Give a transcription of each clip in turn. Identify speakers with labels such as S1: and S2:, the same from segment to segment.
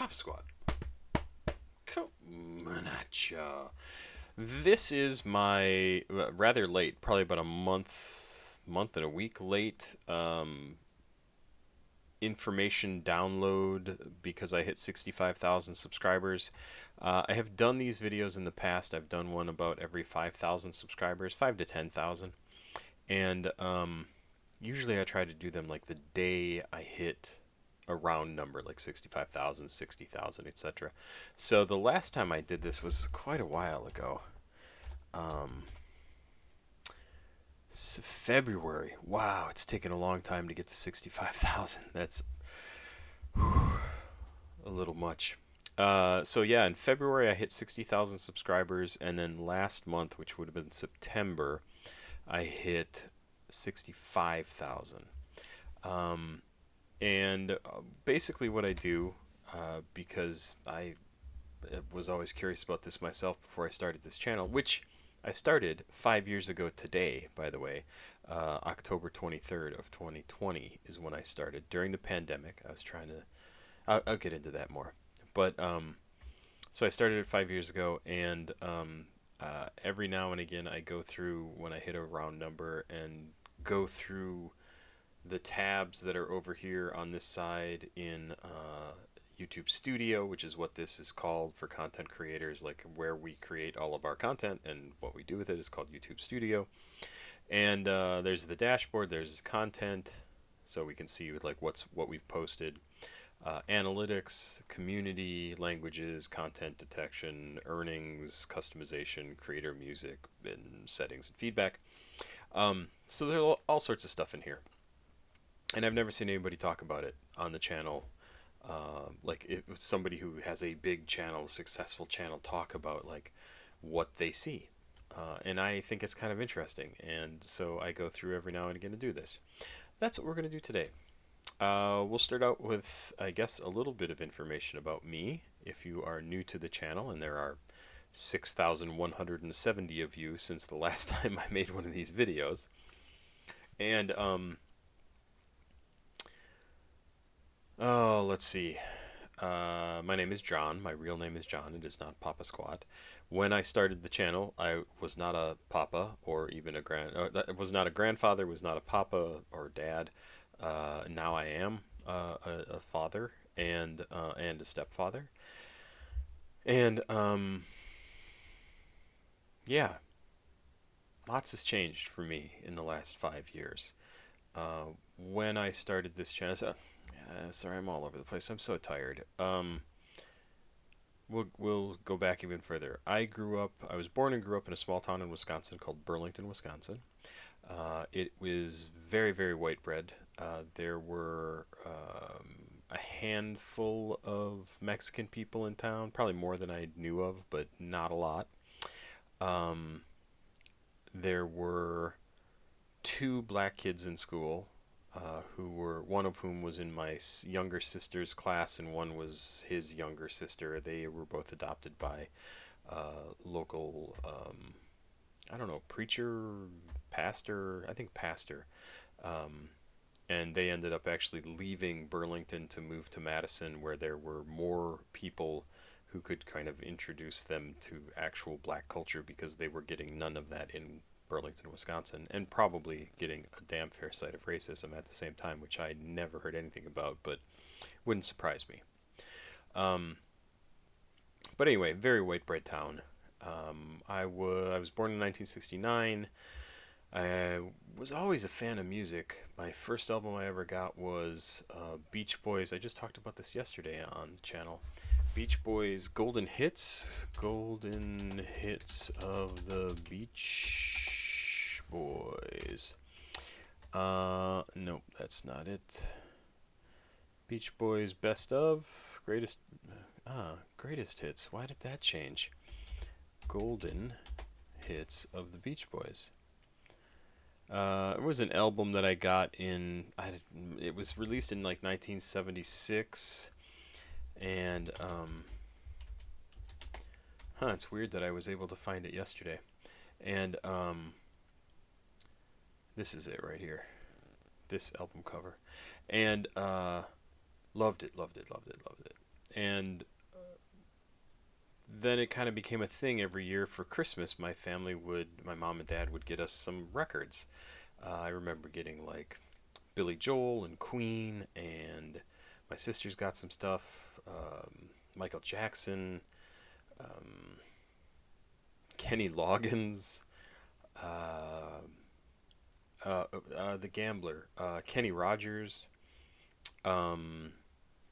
S1: Papa Squat, coming at ya. This is my rather late, probably about a month and a week late information download because I hit 65,000 subscribers. I have done these videos in the past. I've done one about every 5,000 subscribers, 5 to 10,000, and usually I try to do them like the day I hit a round number, like 65,000, 60,000, etc. So the last time I did this was quite a while ago. Um, February. Wow, it's taken a long time to get to 65,000. That's a little much. So yeah, in February I hit 60,000 subscribers, and then last month, which would have been September, I hit 65,000. Um, and basically what I do, because I was always curious about this myself before I started this channel, which I started 5 years ago today, by the way. October 23rd of 2020 is when I started during the pandemic. I was trying to, I'll get into that more. But so I started it 5 years ago, and every now and again I go through when I hit a round number and go through the tabs that are over here on this side in YouTube Studio, which is what this is called for content creators, like where we create all of our content, and what we do with it is called YouTube Studio. And there's the dashboard, there's content, so we can see like what we've posted, analytics, community, languages, content detection, earnings, customization, creator music, and settings and feedback. So there's all sorts of stuff in here, and I've never seen anybody talk about it on the channel. Like if somebody who has a big channel, successful channel, talk about like what they see, and I think it's kind of interesting, and so I go through every now and again to do this. That's what we're going to do today. We'll start out with, I guess, a little bit of information about me. If you are new to the channel, and there are 6,170 of you since the last time I made one of these videos, and oh, let's see. My name is John. My real name is John. It is not Papa Squat. When I started the channel, I was not a papa or even a was not a grandfather, was not a papa or dad. Now I am a father and a stepfather. And yeah, lots has changed for me in the last 5 years. When I started this channel, sorry, I'm all over the place. I'm so tired. We'll go back even further. I was born and grew up in a small town in Wisconsin called Burlington, Wisconsin. It was very, very white bread. There were a handful of Mexican people in town, probably more than I knew of, but not a lot. Um, there were two black kids in school, one of whom was in my younger sister's class, and one was his younger sister. They were both adopted by local, I don't know, preacher, pastor, I think pastor. Um, and they ended up actually leaving Burlington to move to Madison, where there were more people who could kind of introduce them to actual black culture, because they were getting none of that in Burlington, Wisconsin, and probably getting a damn fair sight of racism at the same time, which I never heard anything about, but wouldn't surprise me. Um, but anyway, very white bread town. I was born in 1969. I was always a fan of music. My first album I ever got was Beach Boys. I just talked about this yesterday on the channel. Beach Boys Golden Hits of the Beach Boys. Nope, that's not it. Beach Boys Best of Greatest Hits. Why did that change? Golden Hits of the Beach Boys. It was an album that I got it was released in like 1976, and it's weird that I was able to find it yesterday, and this is it right here, this album cover, and loved it, loved it, loved it, loved it. And then it kind of became a thing every year for Christmas. My mom and dad would get us some records. I remember getting like Billy Joel and Queen, and my sisters got some stuff. Michael Jackson, um, Kenny Loggins, uh, the Gambler, Kenny Rogers. Um,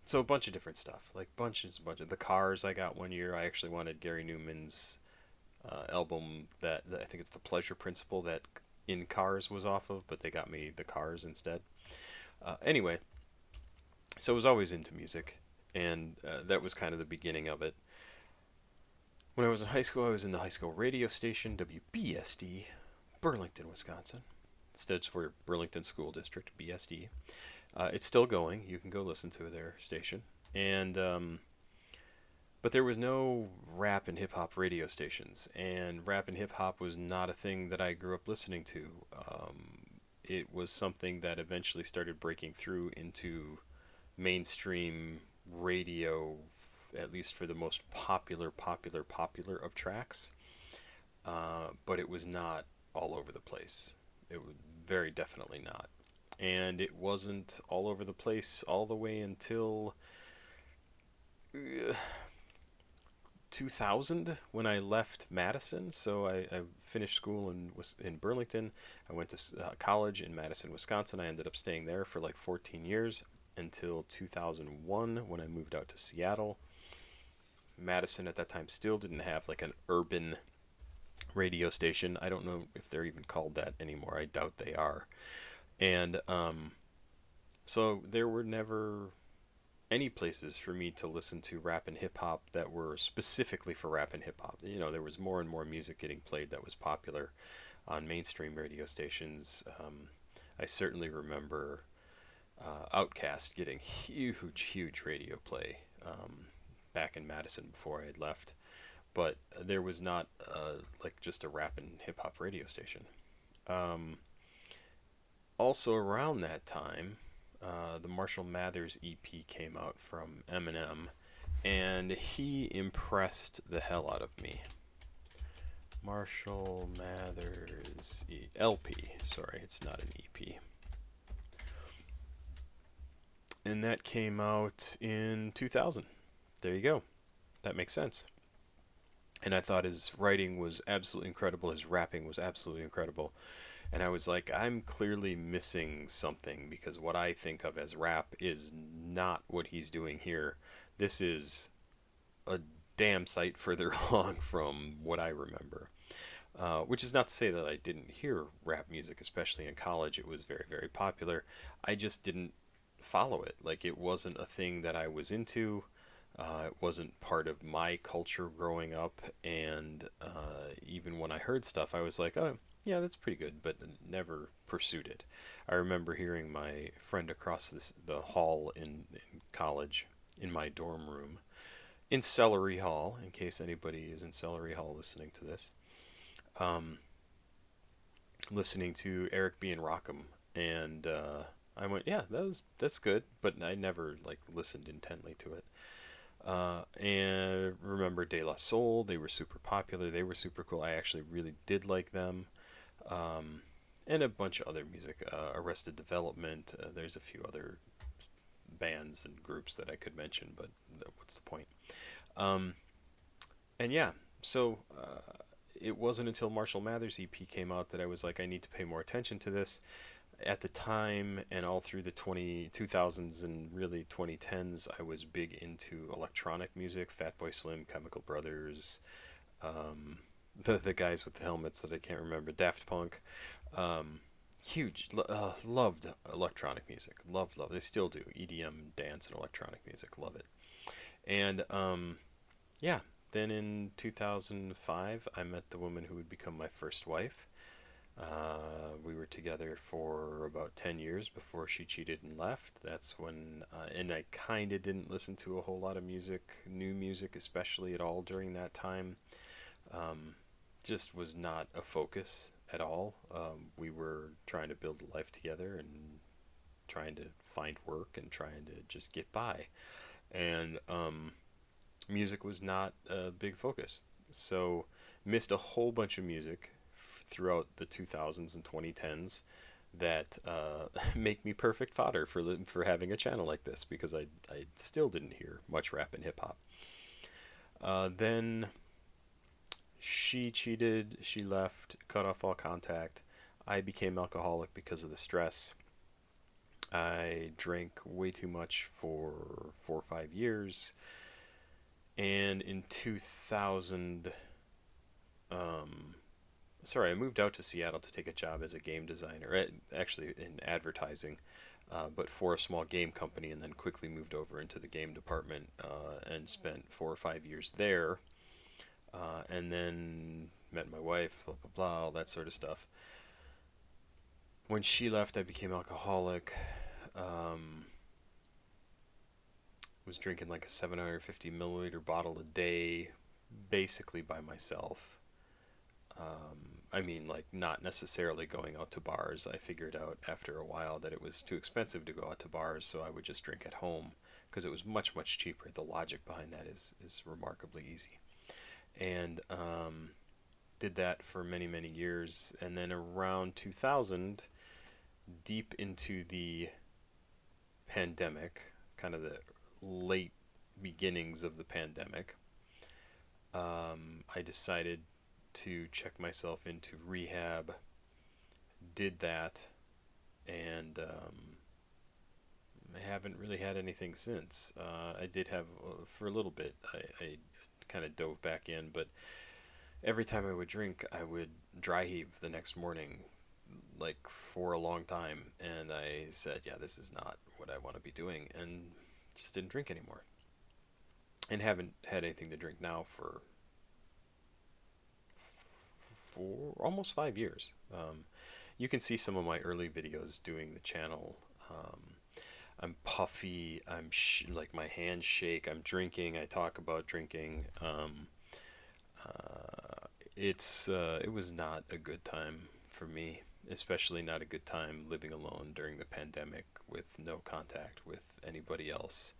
S1: so a bunch of different stuff, like bunches of the Cars. I got one year. I actually wanted Gary Newman's album that I think it's the Pleasure Principle that In Cars was off of, but they got me the Cars instead. Anyway, so I was always into music, and that was kind of the beginning of it. When I was in high school, I was in the high school radio station WBSD, Burlington, Wisconsin. It stands for Burlington School District, BSD. It's still going. You can go listen to their station. And but there was no rap and hip hop radio stations, and rap and hip hop was not a thing that I grew up listening to. It was something that eventually started breaking through into mainstream radio, at least for the most popular of tracks. But it was not all over the place. It was very definitely not. And it wasn't all over the place all the way until 2000 when I left Madison. So I finished school was in Burlington. I went to college in Madison, Wisconsin. I ended up staying there for like 14 years until 2001 when I moved out to Seattle. Madison at that time still didn't have like an urban radio station. I don't know if they're even called that anymore. I doubt they are. And so there were never any places for me to listen to rap and hip hop that were specifically for rap and hip hop. There was more and more music getting played that was popular on mainstream radio stations. I certainly remember Outkast getting huge radio play back in Madison before I had left. But there was not like just a rap and hip hop radio station. Um, Also around that time, the Marshall Mathers EP came out from Eminem, and he impressed the hell out of me. Marshall Mathers LP. Sorry, it's not an EP. And that came out in 2000. There you go. That makes sense. And I thought his writing was absolutely incredible. His rapping was absolutely incredible. And I was like, I'm clearly missing something because what I think of as rap is not what he's doing here. This is a damn sight further along from what I remember. Which is not to say that I didn't hear rap music, especially in college. It was very popular. I just didn't follow it. Like, it wasn't a thing that I was into. It wasn't part of my culture growing up. And even when I heard stuff, I was like, oh, yeah, that's pretty good, but never pursued it. I remember hearing my friend across the hall in college, in my dorm room, in Celery Hall, in case anybody is in Celery Hall listening to this, um, listening to Eric B. and Rockham, and I went, yeah, that's good, but I never like listened intently to it. And remember De La Soul, they were super popular, they were super cool. I actually really did like them. Um, and a bunch of other music, Arrested Development. There's a few other bands and groups that I could mention, but what's the point? Um, and yeah, so it wasn't until Marshall Mathers EP came out that I was like, I need to pay more attention to this. At the time and all through the 2000s and really 2010s, I was big into electronic music, Fatboy Slim, Chemical Brothers, um, the guys with the helmets that I can't remember, Daft Punk. Um, loved electronic music. Love. They still do. EDM, dance, and electronic music. Love it. And yeah, then in 2005, I met the woman who would become my first wife. We were together for about 10 years before she cheated and left. That's when, and I kind of didn't listen to a whole lot of music, new music, especially at all during that time. Um, just was not a focus at all. We were trying to build a life together and trying to find work and trying to just get by. and music was not a big focus. So missed a whole bunch of music throughout the 2000s and 2010s that make me perfect fodder for having a channel like this, because I still didn't hear much rap and hip hop. Then she cheated, she left, cut off all contact. I became alcoholic because of the stress. I drank way too much for 4 or 5 years, and in 2000, um, sorry, I moved out to Seattle to take a job as a game designer, actually in advertising, but for a small game company, and then quickly moved over into the game department and spent 4 or 5 years there, and then met my wife, blah blah blah, all that sort of stuff. When she left, I became alcoholic. Um, was drinking like a 750 milliliter bottle a day, basically by myself. I mean, like, not necessarily going out to bars. I figured out after a while that it was too expensive to go out to bars, so I would just drink at home because it was much, much cheaper. The logic behind that is remarkably easy. And did that for many, many years. And then around 2000, deep into the pandemic, kind of the late beginnings of the pandemic, I decided to check myself into rehab. Did that, and I haven't really had anything since. I did have for a little bit. I kind of dove back in, but every time I would drink, I would dry heave the next morning, like for a long time. And I said, "Yeah, this is not what I want to be doing," and just didn't drink anymore. And haven't had anything to drink now for almost 5 years. You can see some of my early videos doing the channel. Um, I'm puffy. Like my hands shake. I'm drinking. I talk about drinking. It was not a good time for me, especially not a good time living alone during the pandemic with no contact with anybody else.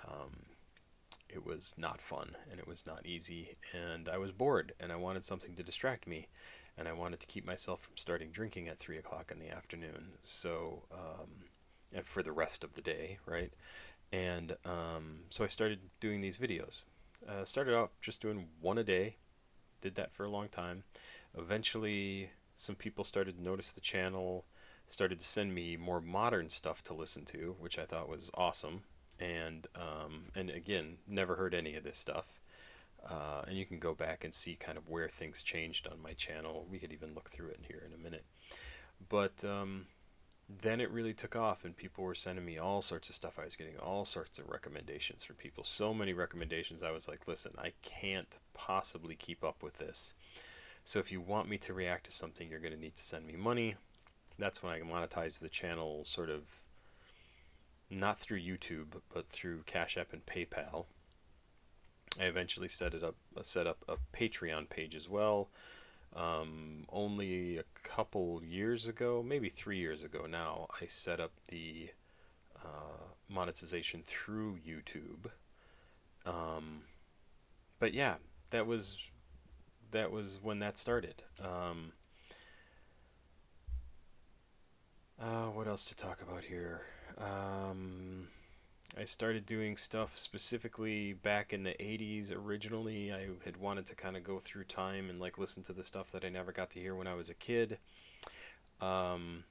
S1: Um, it was not fun, and it was not easy, and I was bored, and I wanted something to distract me, and I wanted to keep myself from starting drinking at 3 o'clock in the afternoon. So, and for the rest of the day, right? And so I started doing these videos. Started out just doing one a day. Did that for a long time. Eventually, some people started to notice the channel, started to send me more modern stuff to listen to, which I thought was awesome. And again, never heard any of this stuff. And you can go back and see kind of where things changed on my channel. We could even look through it in here in a minute. But then it really took off, and people were sending me all sorts of stuff. I was getting all sorts of recommendations from people. So many recommendations. I was like, listen, I can't possibly keep up with this. So if you want me to react to something, you're going to need to send me money. That's when I monetized the channel, sort of not through YouTube, but through CashApp and PayPal. I eventually set up a Patreon page as well. Only a couple years ago, maybe 3 years ago now, I set up the monetization through YouTube. Um, but yeah, that was when that started. What else to talk about here? I started doing stuff specifically back in the 80s originally. I had wanted to kind of go through time and like listen to the stuff that I never got to hear when I was a kid. Um,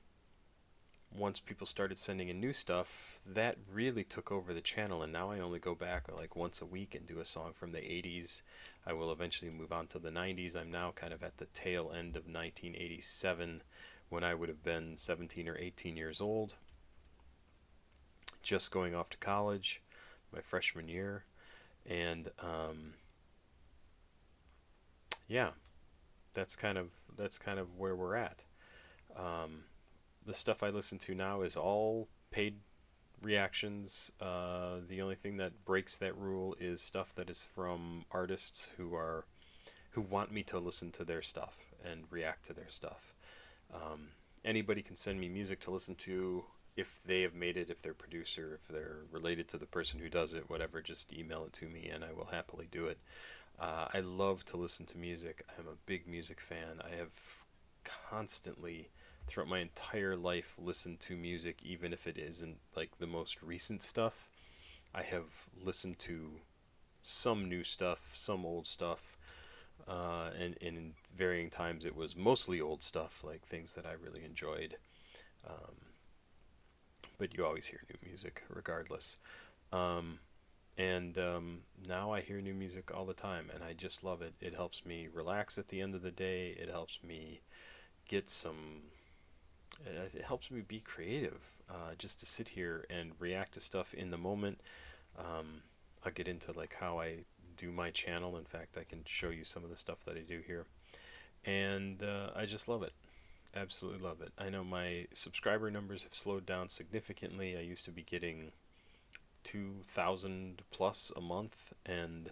S1: Once people started sending in new stuff, that really took over the channel, and now I only go back like once a week and do a song from the 80s. I will eventually move on to the 90s. I'm now kind of at the tail end of 1987, when I would have been 17 or 18 years old, just going off to college, my freshman year. And yeah, that's kind of where we're at. Um, the stuff I listen to now is all paid reactions. The only thing that breaks that rule is stuff that is from artists who want me to listen to their stuff and react to their stuff. Um, Anybody can send me music to listen to if they have made it, if they're producer, if they're related to the person who does it, whatever, just email it to me and I will happily do it. I love to listen to music. I'm a big music fan. I have constantly, throughout my entire life, listened to music, even if it isn't like the most recent stuff. I have listened to some new stuff, some old stuff, and in varying times it was mostly old stuff, like things that I really enjoyed. Um, but you always hear new music, regardless. Um, and now I hear new music all the time, and I just love it. It helps me relax at the end of the day. It helps me get some. It helps me be creative. Just to sit here and react to stuff in the moment. Um, I'll get into like how I do my channel. In fact, I can show you some of the stuff that I do here, and I just love it. Absolutely love it. I know my subscriber numbers have slowed down significantly. I used to be getting 2,000 plus a month, and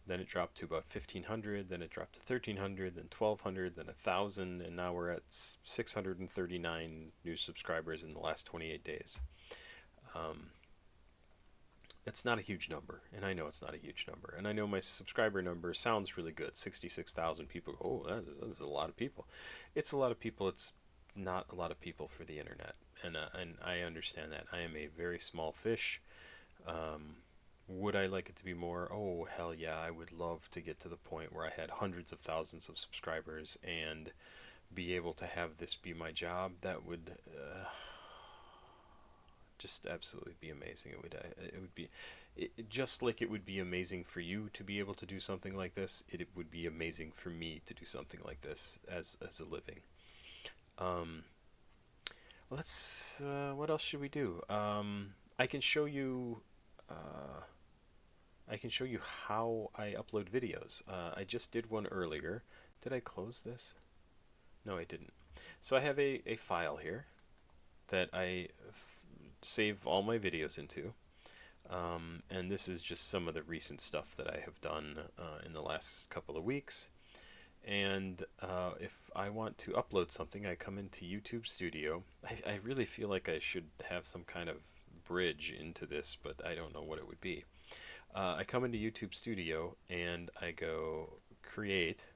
S1: then it dropped to about 1,500, then it dropped to 1,300, then 1,200, then 1,000, and now we're at 639 new subscribers in the last 28 days. Um, that's not a huge number, and I know it's not a huge number, and I know my subscriber number sounds really good. 66,000 people. Oh, that's a lot of people. It's a lot of people. It's not a lot of people for the internet, and I understand that. I am a very small fish. Um, would I like it to be more? Oh, hell yeah, I would love to get to the point where I had hundreds of thousands of subscribers and be able to have this be my job. That would just absolutely be amazing. It would be just like it would be amazing for you to be able to do something like this. It would be amazing for me to do something like this as a living. Um, let's. What else should we do? I can show you. Uh, I can show you how I upload videos. I just did one earlier. Did I close this? No, I didn't. So I have a file here that I save all my videos into. And this is just some of the recent stuff that I have done in the last couple of weeks. And if I want to upload something, I come into YouTube Studio. I really feel like I should have some kind of bridge into this, but I don't know what it would be. I come into YouTube Studio and I go create,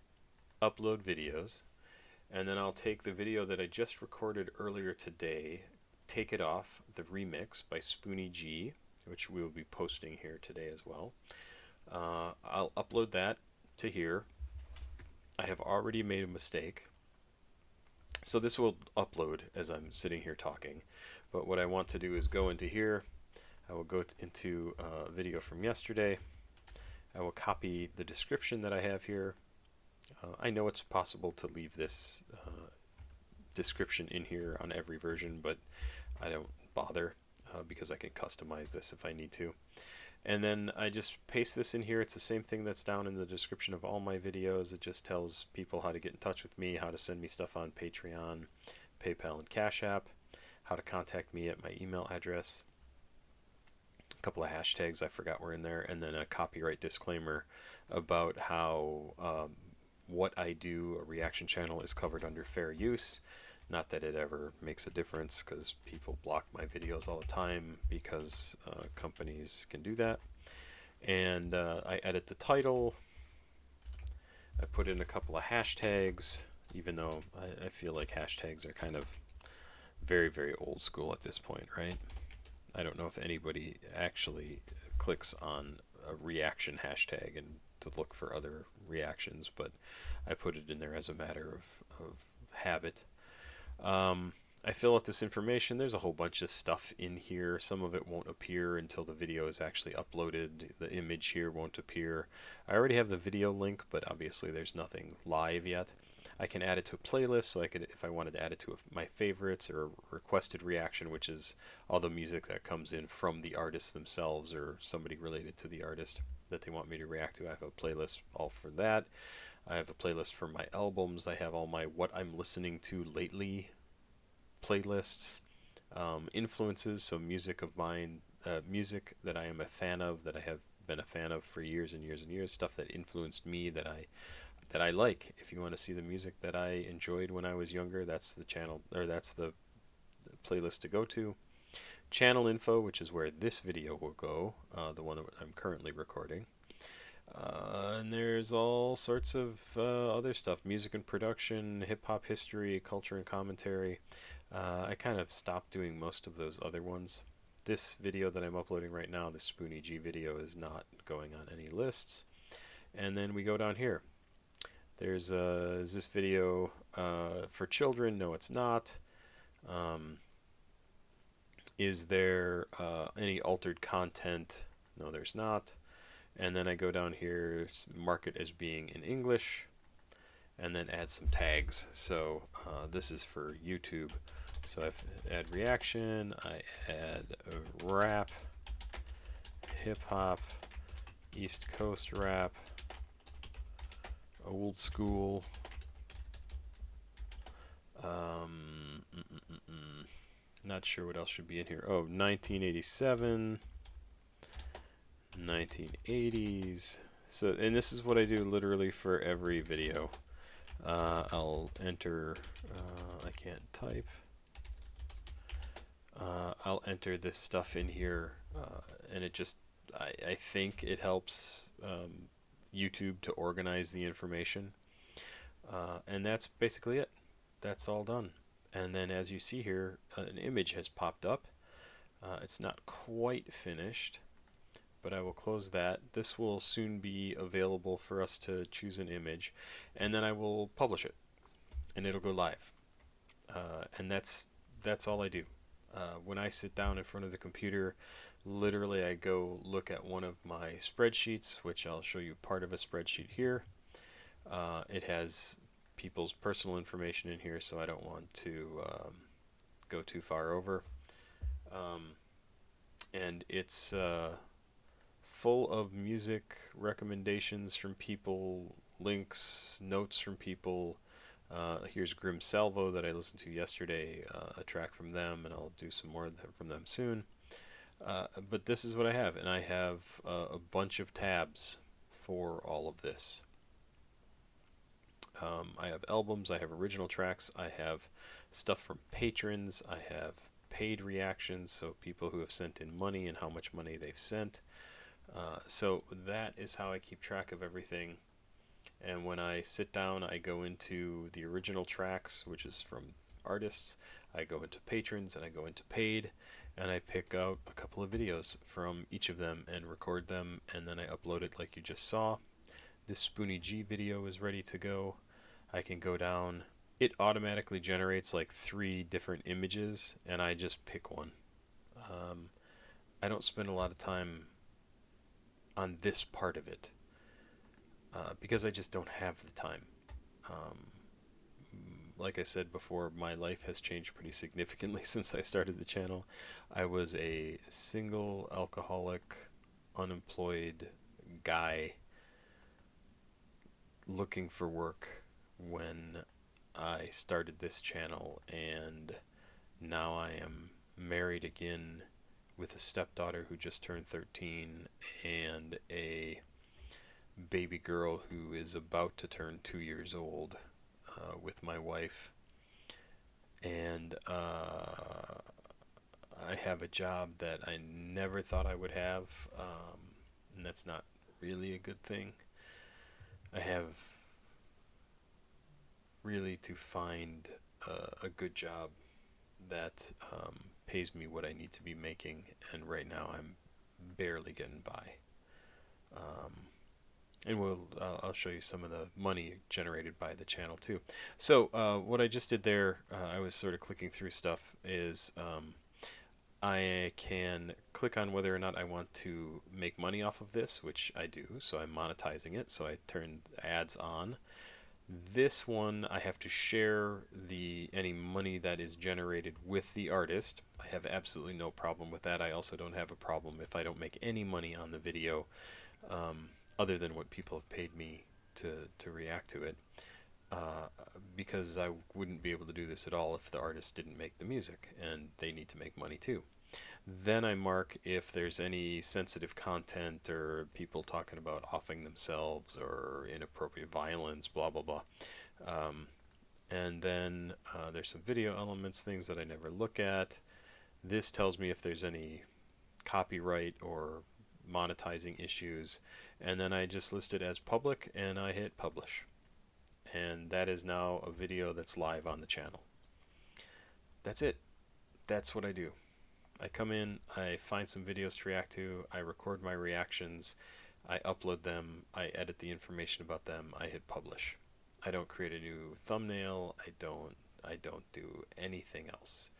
S1: upload videos, and then I'll take the video that I just recorded earlier today, take it off, the remix by Spoonie G, which we will be posting here today as well. I'll upload that to here. I have already made a mistake, so this will upload as I'm sitting here talking, but what I want to do is go into here. I will go into a video from yesterday. I will copy the description that I have here. I know it's possible to leave this description in here on every version, but I don't bother because I can customize this if I need to. And then I just paste this in here. It's the same thing that's down in the description of all my videos. It just tells people how to get in touch with me, how to send me stuff on Patreon, PayPal, and CashApp, how to contact me at my email address. A couple of hashtags I forgot were in there, and then a copyright disclaimer about how what I do, a reaction channel, is covered under fair use. Not that it ever makes a difference, because people block my videos all the time because companies can do that. And I edit the title. I put in a couple of hashtags, even though I feel like hashtags are kind of very, very old school at this point, right? I don't know if anybody actually clicks on a reaction hashtag and to look for other reactions, but I put it in there as a matter of habit. I fill out this information. There's a whole bunch of stuff in here. Some of it won't appear until the video is actually uploaded. The image here won't appear. I already have the video link, but obviously there's nothing live yet. I can add it to a playlist, so I could, if I wanted to add it to my favorites or a requested reaction, which is all the music that comes in from the artists themselves or somebody related to the artist that they want me to react to. I have a playlist all for that. I have a playlist for my albums. I have all my what I'm listening to lately playlists, influences, so music of mine, music that I am a fan of, that I have been a fan of for years and years and years, stuff that influenced me that I like. If you want to see the music that I enjoyed when I was younger, that's the channel, or that's the playlist to go to. channel info, which is where this video will go, the one that I'm currently recording. And there's all sorts of other stuff, music and production, hip-hop history, culture and commentary. I kind of stopped doing most of those other ones. This video that I'm uploading right now, the Spoonie G video, is not going on any lists. And then we go down here. There's is this video for children? No, it's not. Is there any altered content? No, there's not. And then I go down here, mark it as being in English, and then add some tags. So this is for YouTube. So I add reaction, I add rap, hip hop, East Coast rap, old school, not sure what else should be in here. Oh, 1987, 1980s. So, and this is what I do literally for every video. I'll enter, I can't type. I'll enter this stuff in here, and it just, I think it helps YouTube to organize the information. And that's basically it. That's all done. And then as you see here, an image has popped up. It's not quite finished, but I will close that. This will soon be available for us to choose an image, and then I will publish it, and it'll go live. And that's all I do. When I sit down in front of the computer, literally I go look at one of my spreadsheets, which I'll show you part of a spreadsheet here. It has people's personal information in here, so I don't want to go too far over. And it's full of music recommendations from people, links, notes from people. Here's Grim Salvo that I listened to yesterday, a track from them, and I'll do some more from them soon. But this is what I have, and I have a bunch of tabs for all of this. I have albums, I have original tracks, I have stuff from patrons, I have paid reactions, so people who have sent in money and how much money they've sent. So that is how I keep track of everything. And when I sit down, I go into the original tracks, which is from artists, I go into patrons, and I go into paid, and I pick out a couple of videos from each of them and record them, and then I upload it like you just saw. This Spoonie G video is ready to go. I can go down. It automatically generates like 3 different images, and I just pick one. I don't spend a lot of time on this part of it because I just don't have the time. Like I said before, my life has changed pretty significantly since I started the channel. I was a single alcoholic, unemployed guy looking for work when I started this channel, and now I am married again with a stepdaughter who just turned 13 and a baby girl who is about to turn 2 years old with my wife. And I have a job that I never thought I would have, and that's not really a good thing. I have really to find a good job that pays me what I need to be making, and right now I'm barely getting by. And I'll show you some of the money generated by the channel too. So what I just did there, I was sort of clicking through stuff, is I can click on whether or not I want to make money off of this, which I do, so I'm monetizing it, so I turn ads on. This one I have to share any money that is generated with the artist. I have absolutely no problem with that. I also don't have a problem if I don't make any money on the video, other than what people have paid me to react to it, because I wouldn't be able to do this at all if the artist didn't make the music, and they need to make money too. Then I mark if there's any sensitive content or people talking about offing themselves or inappropriate violence, blah blah blah. And then there's some video elements, things that I never look at. This tells me if there's any copyright or monetizing issues, and then I just list it as public and I hit publish. And that is now a video that's live on the channel. That's it. That's what I do. I come in, I find some videos to react to, I record my reactions, I upload them, I edit the information about them, I hit publish. I don't create a new thumbnail, I don't do anything else.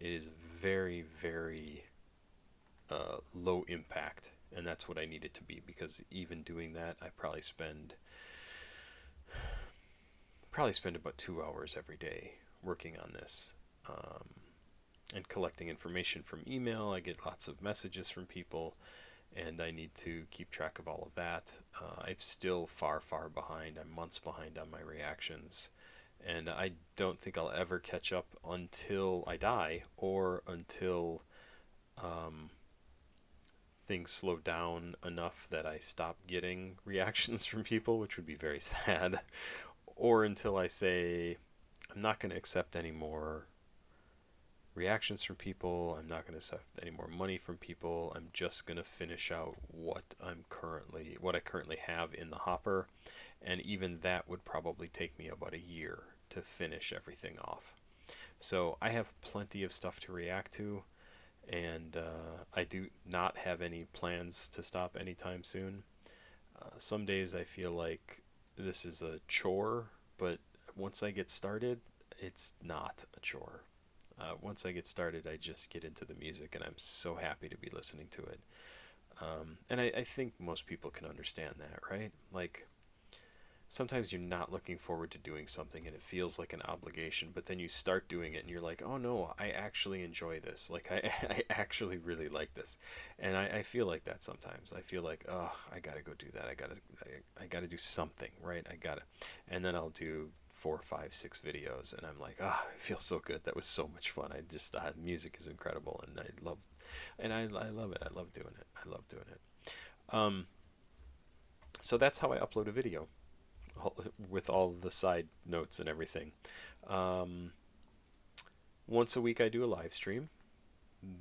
S1: It is very, very low impact, and that's what I need it to be, because even doing that, I probably spend about 2 hours every day working on this. And collecting information from email. I get lots of messages from people, and I need to keep track of all of that. I'm still far, far behind. I'm months behind on my reactions, and I don't think I'll ever catch up until I die or until things slow down enough that I stop getting reactions from people, which would be very sad, or until I say I'm not going to accept any more reactions from people. I'm not going to accept any more money from people. I'm just going to finish out what I currently have in the hopper, and even that would probably take me about a year to finish everything off. So I have plenty of stuff to react to, and I do not have any plans to stop anytime soon. Some days I feel like this is a chore, but once I get started, it's not a chore. Once I get started, I just get into the music, and I'm so happy to be listening to it. And I think most people can understand that, right? Like, sometimes you're not looking forward to doing something, and it feels like an obligation, but then you start doing it, and you're like, oh no, I actually enjoy this. Like, I actually really like this. And I feel like that sometimes. I feel like, oh, I gotta go do that. I gotta do something, right? And then I'll do 4, 5, 6 videos, and I'm like, ah, I feel so good. That was so much fun. Music is incredible, and I love it. I love doing it. I love doing it. Um, so that's how I upload a video, with all the side notes and everything. Um, Once a week, I do a live stream.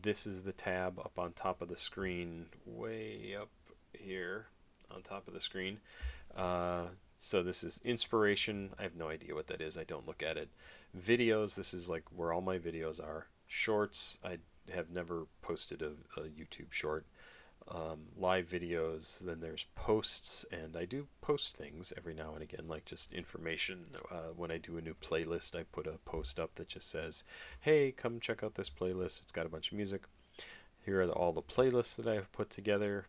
S1: This is the tab up on top of the screen, way up here on top of the screen. So this is inspiration. I have no idea what that is. I don't look at it. Videos. This is like where all my videos are. Shorts. I have never posted a YouTube short. Live videos. Then there's posts, and I do post things every now and again, like just information. When I do a new playlist, I put a post up that just says, "Hey, come check out this playlist. It's got a bunch of music. Here are all the playlists that I've put together."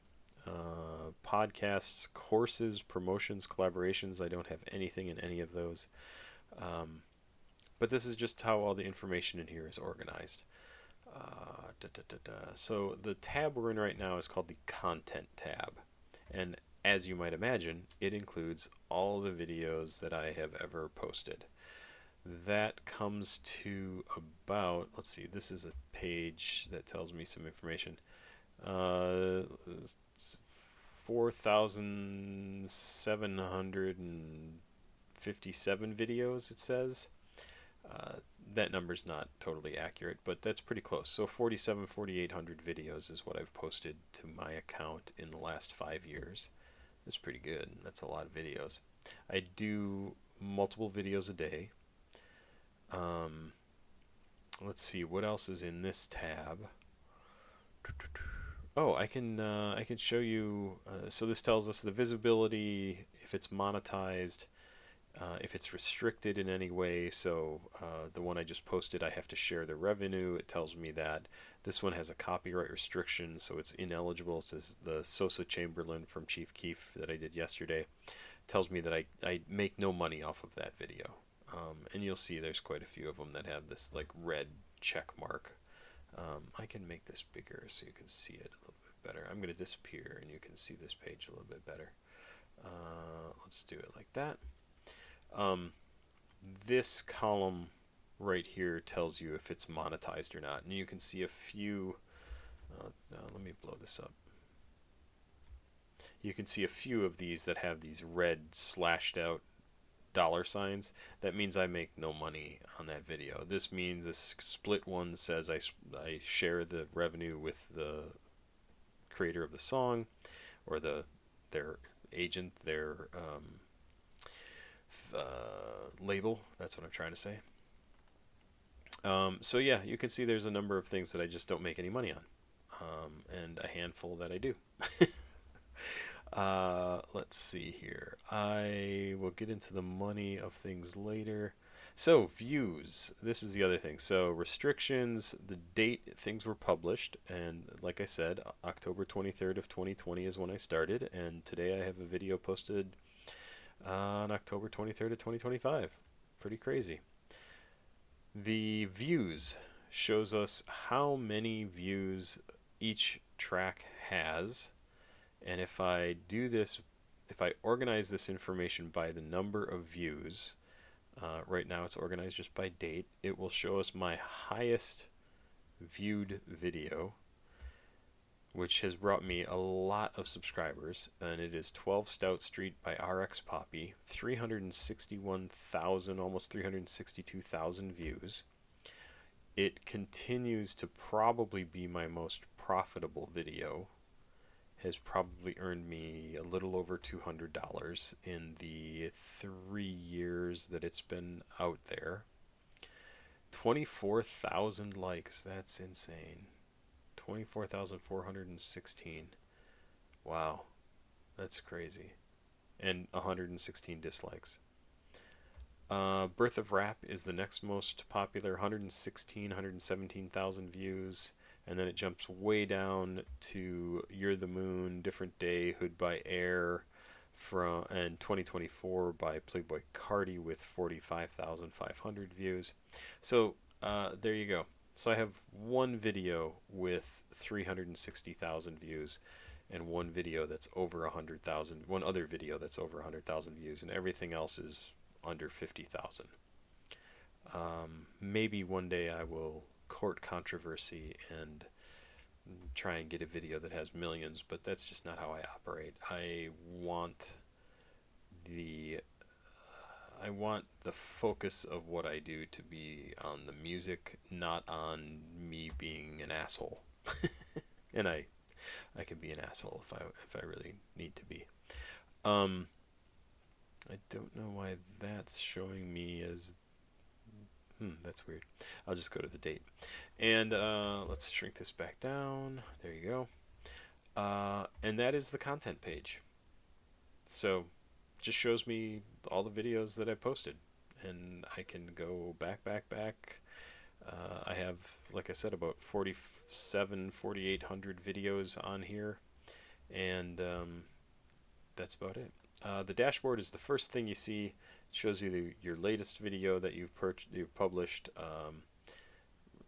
S1: Podcasts, courses, promotions, collaborations. I don't have anything in any of those. But this is just how all the information in here is organized. So the tab we're in right now is called the Content tab. And as you might imagine, it includes all the videos that I have ever posted. That comes to about, let's see, this is a page that tells me some information. 4,757 videos, it says. That number's not totally accurate, but that's pretty close. So 4,800 videos is what I've posted to my account in the last 5 years. That's pretty good. That's a lot of videos. I do multiple videos a day. Let's see, what else is in this tab? Oh, I can show you. So this tells us the visibility, if it's monetized, if it's restricted in any way. So the one I just posted, I have to share the revenue. It tells me that this one has a copyright restriction, so it's ineligible. To the Sosa Chamberlain from Chief Keef that I did yesterday tells me that I make no money off of that video. And you'll see there's quite a few of them that have this like red check mark. I can make this bigger so you can see it a little bit better. I'm going to disappear and you can see this page a little bit better. Let's do it like that. This column right here tells you if it's monetized or not. And you can see a few. Let me blow this up. You can see a few of these that have these red slashed out dollar signs, that means I make no money on that video. This means this split one says I share the revenue with the creator of the song, or their agent, their label. That's what I'm trying to say. So yeah, you can see there's a number of things that I just don't make any money on, and a handful that I do. Let's see here. I will get into the money of things later. So, views. This is the other thing. So, restrictions, the date things were published, and like I said, October 23rd of 2020 is when I started, and today I have a video posted on October 23rd of 2025. Pretty crazy. The views shows us how many views each track has. And if I do this, if I organize this information by the number of views, right now it's organized just by date, it will show us my highest viewed video, which has brought me a lot of subscribers, and it is 12 Stout Street by RX Poppy, 361,000, almost 362,000 views. It continues to probably be my most profitable video. Has probably earned me a little over $200 in the 3 years that it's been out there. 24,000 likes. That's insane. 24,416. Wow. That's crazy. And 116 dislikes. Birth of Rap is the next most popular. 117,000 views. And then it jumps way down to You're the Moon, Different Day, Hood by Air, and 2024 by Playboy Cardi with 45,500 views. So there you go. So I have one video with 360,000 views, and one video that's over 100,000. One other video that's over 100,000 views, and everything else is under 50,000. Maybe one day I will court controversy and try and get a video that has millions, but that's just not how I operate. I want the focus of what I do to be on the music, not on me being an asshole. And I can be an asshole if I really need to be. I don't know why that's showing me as that's weird. I'll just go to the date. And let's shrink this back down. There you go. And that is the content page. So just shows me all the videos that I posted. And I can go back. I have, like I said, about 4,800 videos on here. And that's about it. The dashboard is the first thing you see. It shows you your latest video that you've published,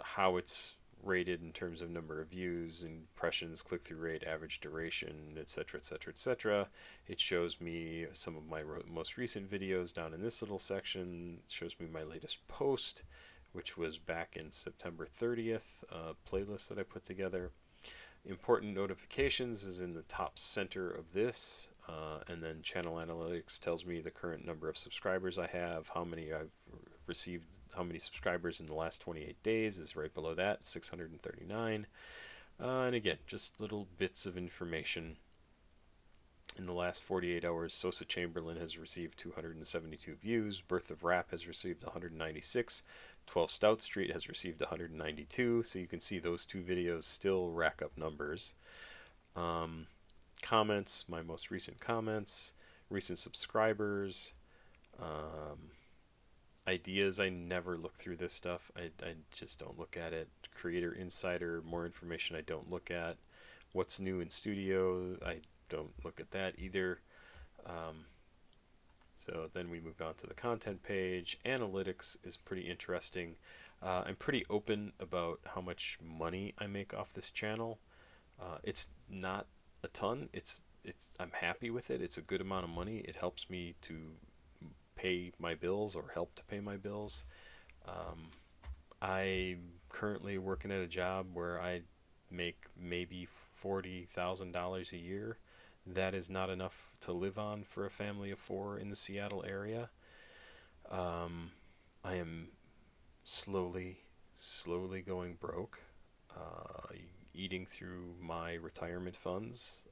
S1: how it's rated in terms of number of views, impressions, click-through rate, average duration, etc., etc., etc. It shows me some of my most recent videos down in this little section. It shows me my latest post, which was back in September 30th, playlist that I put together. Important notifications is in the top center of this, and then channel analytics tells me the current number of subscribers I have, how many I've received, how many subscribers in the last 28 days is right below that, 639. And again, just little bits of information. In the last 48 hours, Sosa Chamberlain has received 272 views. Birth of Rap has received 196. 12 Stout Street has received 192. So you can see those two videos still rack up numbers. Comments, my most recent comments, recent subscribers, ideas. I never look through this stuff. I just don't look at it. Creator Insider, more information I don't look at. What's new in studio, I don't look at that either. So then we move on to the content page. Analytics is pretty interesting. I'm pretty open about how much money I make off this channel. It's not a ton. I'm happy with it. It's a good amount of money. It helps me to pay my bills, or help to pay my bills. I'm currently working at a job where I make maybe $40,000 a year. That is not enough to live on for a family of 4 in the Seattle area. Um, I am slowly going broke, uh, eating through my retirement funds.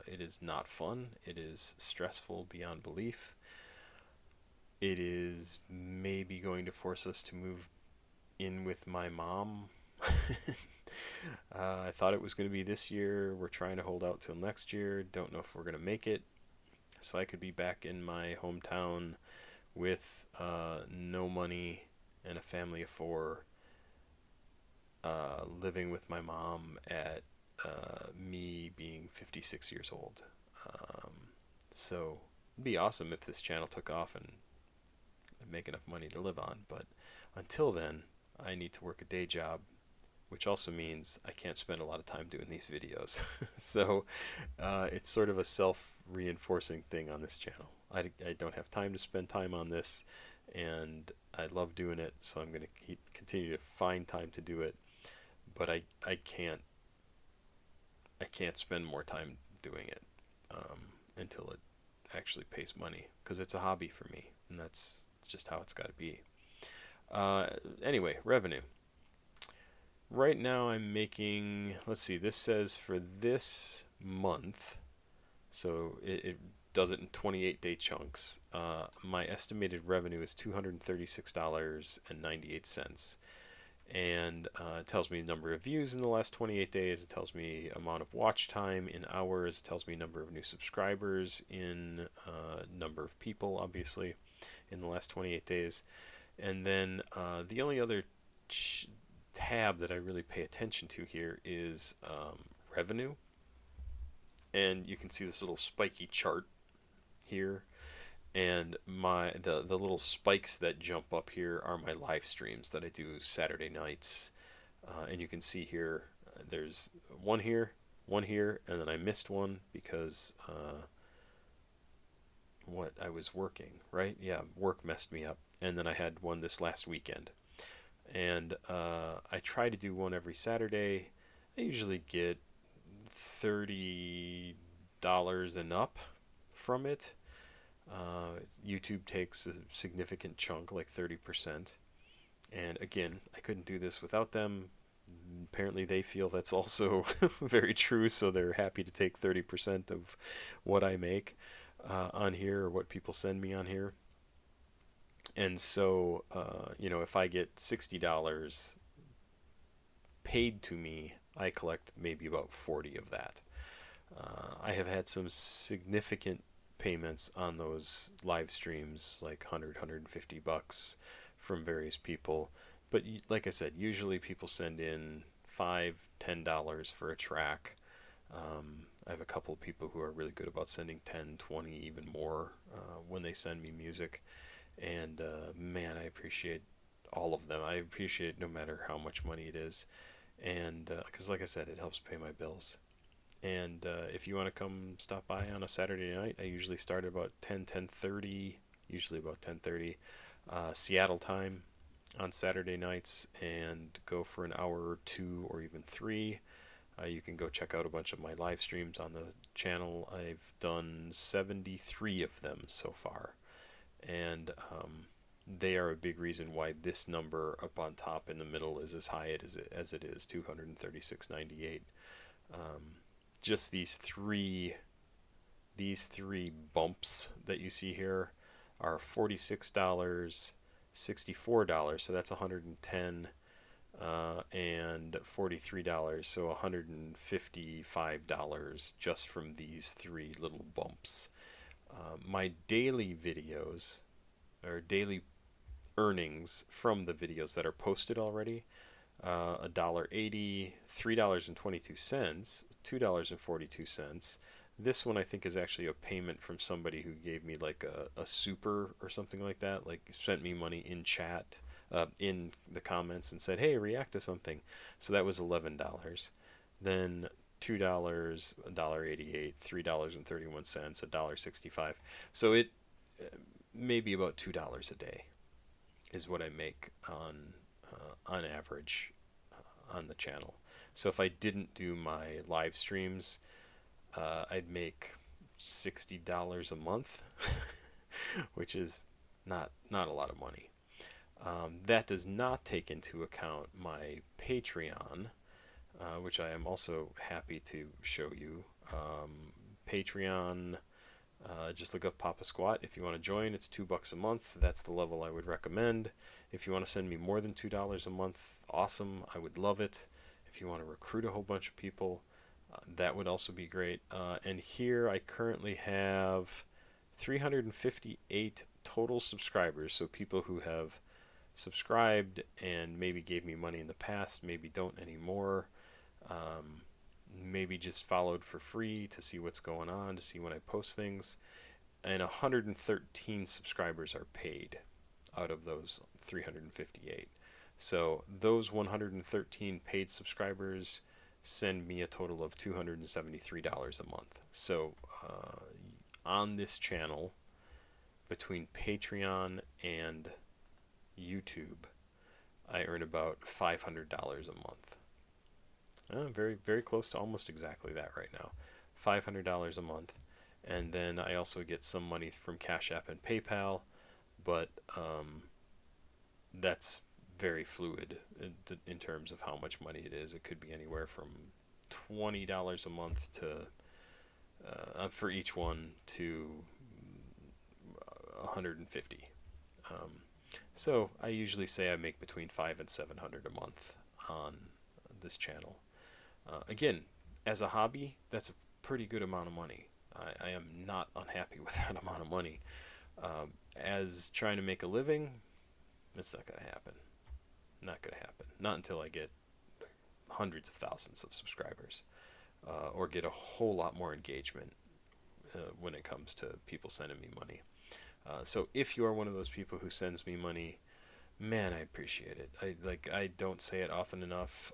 S1: It is not fun. It is stressful beyond belief. It is maybe going to force us to move in with my mom. I thought it was going to be this year. We're trying to hold out till next year. Don't know if we're going to make it. So I could be back in my hometown with no money and a family of four, living with my mom at me being 56 years old. Um, so it'd be awesome if this channel took off and make enough money to live on. But until then, I need to work a day job, which also means I can't spend a lot of time doing these videos. So it's sort of a self-reinforcing thing on this channel. I don't have time to spend time on this, and I love doing it, so I'm going to continue to find time to do it. But I can't spend more time doing it until it actually pays money, because it's a hobby for me, and that's just how it's got to be. Anyway, revenue. Right now I'm making, let's see, this says for this month, so it does it in 28-day chunks. My estimated revenue is $236.98. And it tells me number of views in the last 28 days. It tells me amount of watch time in hours. It tells me number of new subscribers in number of people, obviously, in the last 28 days. And then the only other tab that I really pay attention to here is revenue. And you can see this little spiky chart here. And the little spikes that jump up here are my live streams that I do Saturday nights. And you can see here, there's one here, and then I missed one because what I was working, right? Yeah, work messed me up. And then I had one this last weekend. And I try to do one every Saturday. I usually get $30 and up from it. YouTube takes a significant chunk, like 30%. And again, I couldn't do this without them. Apparently, they feel that's also very true, so they're happy to take 30% of what I make on here, or what people send me on here. And so, if I get $60 paid to me, I collect maybe about 40 of that. I have had some significant payments on those live streams, like 150 bucks from various people. But like I said, usually people send in $5, $10 for a track. I have a couple of people who are really good about sending 10, 20, even more when they send me music. And man, I appreciate all of them. I appreciate it no matter how much money it is. And because, like I said, it helps pay my bills. And if you want to come stop by on a Saturday night, I usually start at about 10:30, usually about 10:30 Seattle time on Saturday nights, and go for an hour or two or even three. You can go check out a bunch of my live streams on the channel. I've done 73 of them so far, and they are a big reason why this number up on top in the middle is as high as it is, 236.98. Just these three bumps that you see here are $46, $64, so that's 110, and $43, so $155 just from these three little bumps. My daily videos, or daily earnings from the videos that are posted already, $1.80, $3.22, $2.42. This one I think is actually a payment from somebody who gave me like a super or something like that, like sent me money in chat, in the comments, and said, hey, react to something. So that was $11. Then $2, $1.88, $3.31, $1.65. So it maybe about $2 a day is what I make on average on the channel. So if I didn't do my live streams, I'd make $60 a month, which is not a lot of money. That does not take into account my Patreon, which I am also happy to show you. Patreon, just look up Papa Squat if you want to join. It's $2 a month. That's the level I would recommend. If you want to send me more than $2 a month, awesome. I would love it. If you want to recruit a whole bunch of people, that would also be great. And here I currently have 358 total subscribers. So people who have subscribed and maybe gave me money in the past, maybe don't anymore. Um, Maybe just followed for free to see what's going on, to see when I post things. And 113 subscribers are paid out of those 358. So those 113 paid subscribers send me a total of $273 a month. So on this channel, between Patreon and YouTube, I earn about $500 a month. Very, very close to almost exactly that right now. $500 a month. And then I also get some money from CashApp and PayPal, but that's very fluid in terms of how much money it is. It could be anywhere from $20 a month to for each one to 150. Um, so I usually say I make between 5 and 700 a month on this channel. Again, as a hobby, that's a pretty good amount of money. I am not unhappy with that amount of money. As trying to make a living, it's not going to happen. Not going to happen. Not until I get hundreds of thousands of subscribers or get a whole lot more engagement when it comes to people sending me money. So if you are one of those people who sends me money, man, I appreciate it. I don't say it often enough,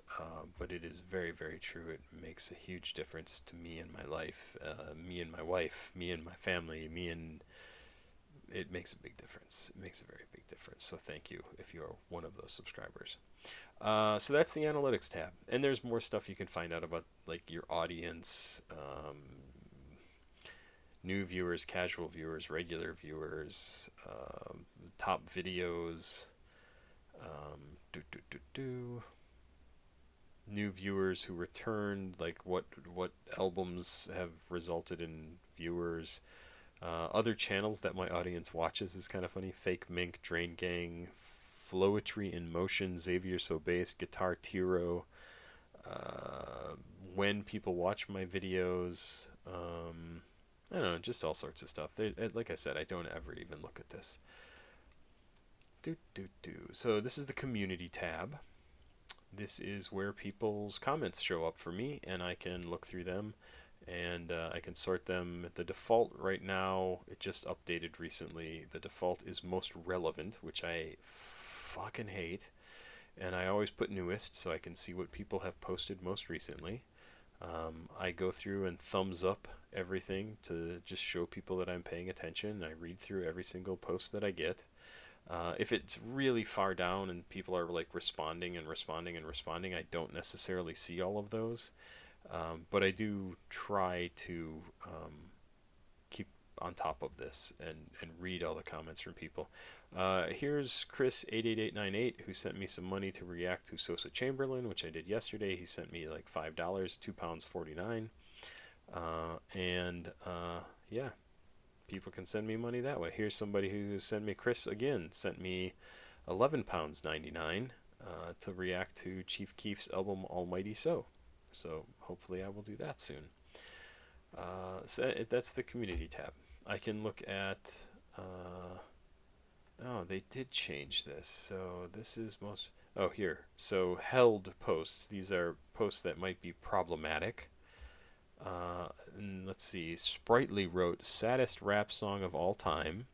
S1: but it is very, very true. It makes a huge difference to me and my life, me and my wife, me and my family, it makes a big difference. It makes a very big difference. So thank you if you are one of those subscribers. So that's the analytics tab, and there's more stuff you can find out about, like your audience, new viewers, casual viewers, regular viewers, top videos. Um, do, do, do, do. New viewers who returned, like what albums have resulted in viewers. Other channels that my audience watches is kind of funny. Fake Mink, Drain Gang, Flowetry in Motion, Xavier Sobeys, Guitar Tiro. When people watch my videos, I don't know, just all sorts of stuff. Like I said, I don't ever even look at this. So this is the community tab. This is where people's comments show up for me, and I can look through them, and I can sort them. The default right now, it just updated recently. The default is most relevant, which I fucking hate, and I always put newest so I can see what people have posted most recently. I go through and thumbs up everything to just show people that I'm paying attention. I read through every single post that I get. If it's really far down and people are like responding and responding and responding, I don't necessarily see all of those. But I do try to keep on top of this and read all the comments from people. Here's Chris88898 who sent me some money to react to Sosa Chamberlain, which I did yesterday. He sent me like $5, £2.49. Yeah. People can send me money that way. Here's somebody who sent me, Chris again, sent me £11.99 to react to Chief Keef's album Almighty So. So hopefully I will do that soon. So that's the community tab. I can look at, oh, they did change this. So this is most, oh, here. So held posts. These are posts that might be problematic. And let's see, Sprightly wrote saddest rap song of all time,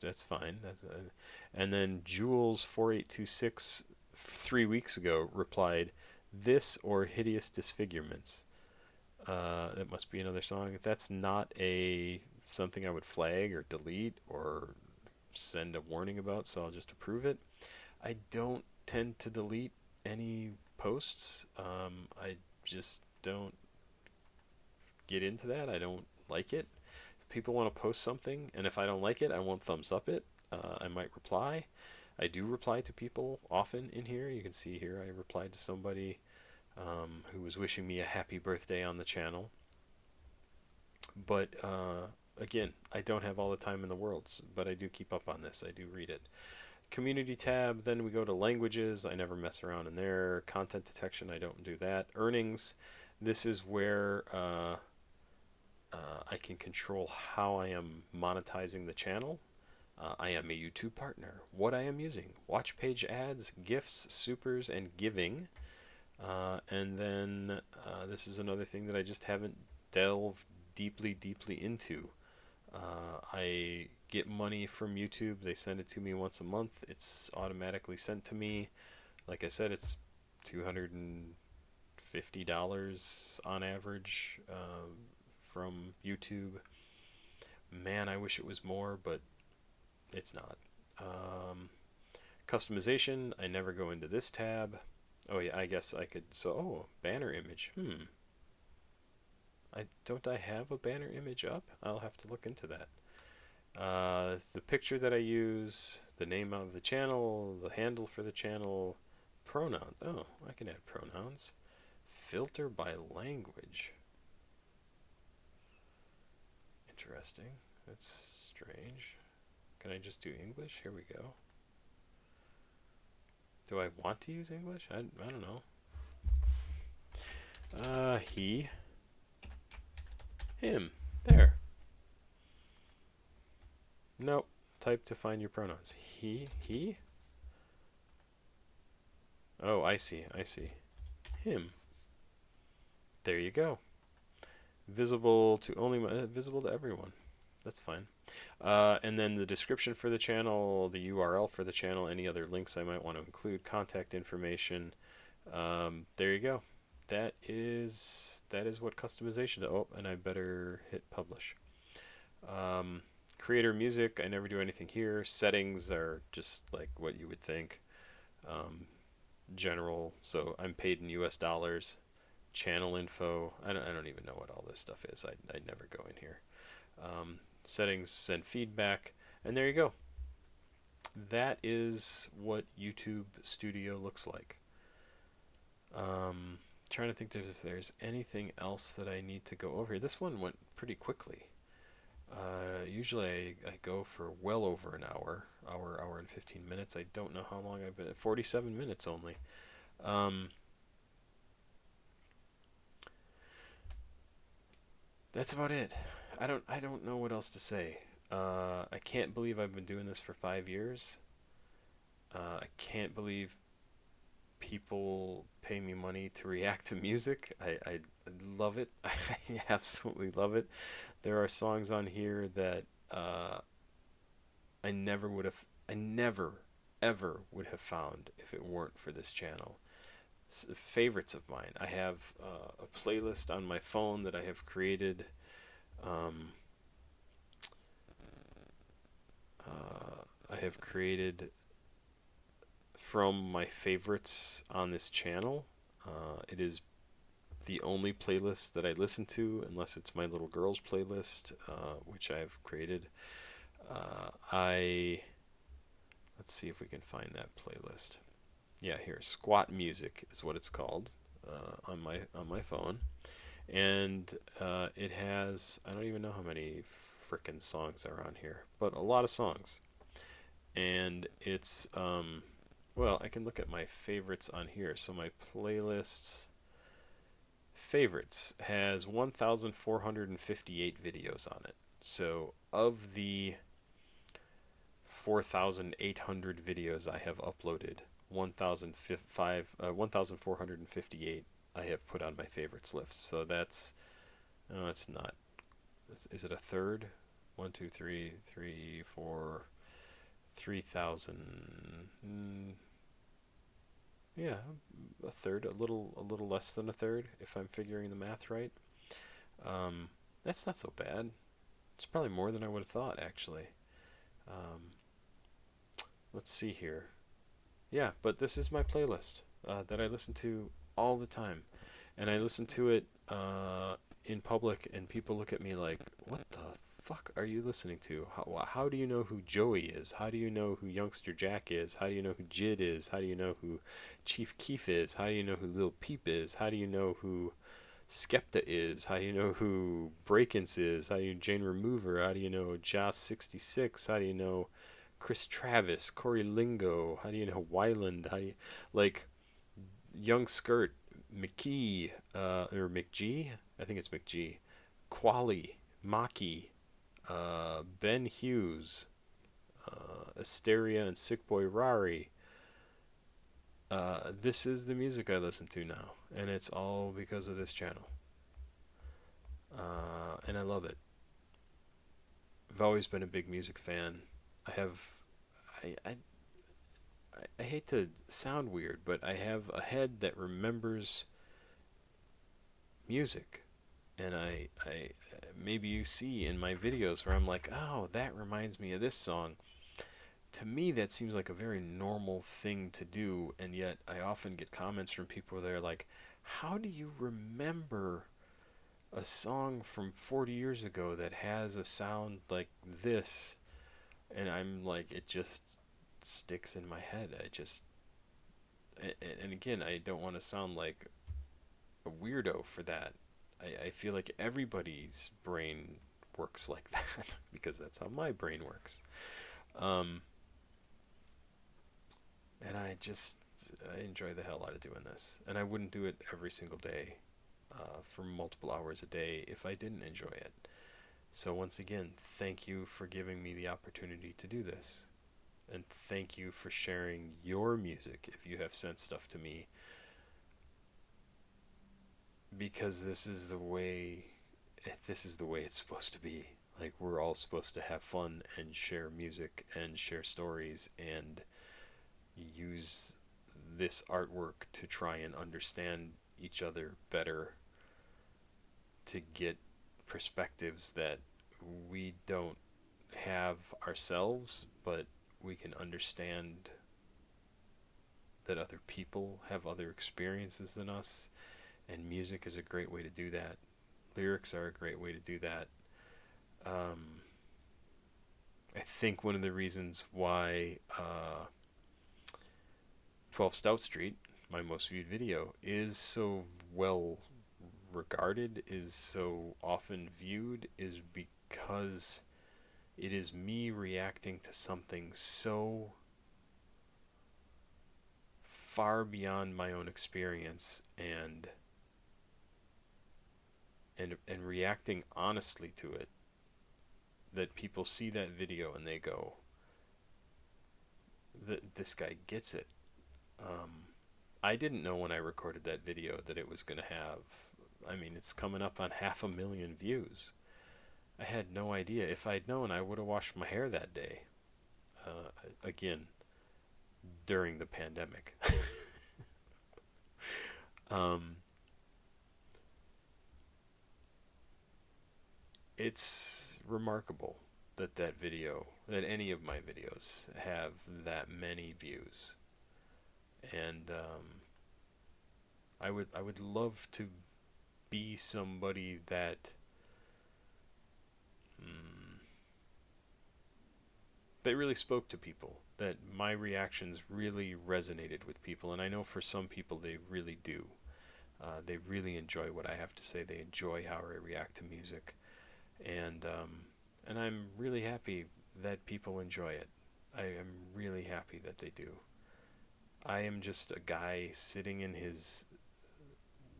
S1: that's fine. And then Jules4826 3 weeks ago replied, this or hideous disfigurements. That must be another song. That's not something I would flag or delete or send a warning about, so I'll just approve it. I don't tend to delete any posts. I just don't get into that. I don't like it. If people want to post something, and if I don't like it, I won't thumbs up it. I might reply. I do reply to people often in here. You can see here I replied to somebody who was wishing me a happy birthday on the channel. But again, I don't have all the time in the world, but I do keep up on this. I do read it. Community tab, then we go to languages. I never mess around in there. Content detection, I don't do that. Earnings, this is where I can control how I am monetizing the channel. I am a YouTube partner. What I am using: watch page ads, gifts, supers, and giving. And then this is another thing that I just haven't delved deeply into. I get money from YouTube. They send it to me once a month. It's automatically sent to me. Like I said, it's $250 on average from YouTube. Man, I wish it was more, but it's not. Customization, I never go into this tab. Oh yeah, I guess I could. So, oh, banner image. Don't I have a banner image up? I'll have to look into that. The picture that I use, the name of the channel, the handle for the channel, pronoun. Oh, I can add pronouns. Filter by language. Interesting. That's strange. Can I just do English? Here we go. Do I want to use English? I don't know. He. Him. There. Nope. Type to find your pronouns. He. Oh, I see. Him. There you go. Visible to visible to everyone. That's fine. And then the description for the channel, the URL for the channel, any other links I might want to include, contact information. There you go. That is what customization. Oh, and I better hit publish. Creator music, I never do anything here. Settings are just like what you would think. General, so I'm paid in US dollars. Channel info, I don't even know what all this stuff is. I never go in here. Settings and feedback, and there you go. That is what YouTube Studio looks like. Trying to think if there's anything else that I need to go over here. This one went pretty quickly. Usually I go for well over an hour and 15 minutes. I don't know how long I've been. 47 minutes only. That's about it. I don't know what else to say. I can't believe I've been doing this for 5 years. I can't believe people pay me money to react to music. I love it. I absolutely love it. There are songs on here that I never ever would have found if it weren't for this channel. Favorites of mine. I have a playlist on my phone that I have created. I have created from my favorites on this channel. It is the only playlist that I listen to, unless it's my little girl's playlist, which I've created. Let's see if we can find that playlist. Yeah, here, Squat Music is what it's called on my phone, and it has, I don't even know how many frickin' songs are on here, but a lot of songs. And it's well, I can look at my favorites on here. So my playlists favorites has 1,458 videos on it. So of the 4,800 videos I have uploaded, 1,458 I have put on my favorites list. So that's, no, it's not. Is it a third? 1, 2, 3, 4, 3,000. Yeah, a third, a little less than a third, if I'm figuring the math right. That's not so bad. It's probably more than I would have thought, actually. Let's see here. Yeah, but this is my playlist that I listen to all the time, and I listen to it in public, and people look at me like, "What the fuck are you listening to? How do you know who Joey is? How do you know who Youngster Jack is? How do you know who Jid is? How do you know who Chief Keef is? How do you know who Lil Peep is? How do you know who Skepta is? How do you know who Breakins is? How do you know Jane Remover? How do you know Joss 66? How do you know Chris Travis, Corey Lingo? How do you know Wyland? How do you like Young Skirt, McKee, or McG? I think it's McG. Quali, Maki, Ben Hughes, Asteria, and Sick Boy Rari. This is the music I listen to now, and it's all because of this channel. And I love it. I've always been a big music fan. I have, I, I, I hate to sound weird, but I have a head that remembers music, and I maybe you see in my videos where I'm like, oh, that reminds me of this song. To me, that seems like a very normal thing to do, and yet I often get comments from people where they're like, how do you remember a song from 40 years ago that has a sound like this? And I'm like, it just sticks in my head. And again, I don't want to sound like a weirdo for that. I feel like everybody's brain works like that because that's how my brain works. Um, and I enjoy the hell out of doing this. And I wouldn't do it every single day for multiple hours a day if I didn't enjoy it. So once again, thank you for giving me the opportunity to do this. And thank you for sharing your music if you have sent stuff to me. Because this is the way it's supposed to be. Like, we're all supposed to have fun and share music and share stories and use this artwork to try and understand each other better, to get perspectives that we don't have ourselves, but we can understand that other people have other experiences than us, and music is a great way to do that. Lyrics are a great way to do that. Um, I think one of the reasons why 12 Stout Street, my most viewed video, is so well regarded, is so often viewed, is because it is me reacting to something so far beyond my own experience, and reacting honestly to it, that people see that video and they go, this guy gets it. I didn't know when I recorded that video that it was going to have, I mean, it's coming up on 500,000 views. I had no idea. If I'd known, I would have washed my hair that day. Again, during the pandemic. um, it's remarkable that any of my videos have that many views. And I would love to be somebody that really spoke to people, that my reactions really resonated with people, and I know for some people they really do. They really enjoy what I have to say. They enjoy how I react to music, and I'm really happy that people enjoy it. I am really happy that they do. I am just a guy sitting in his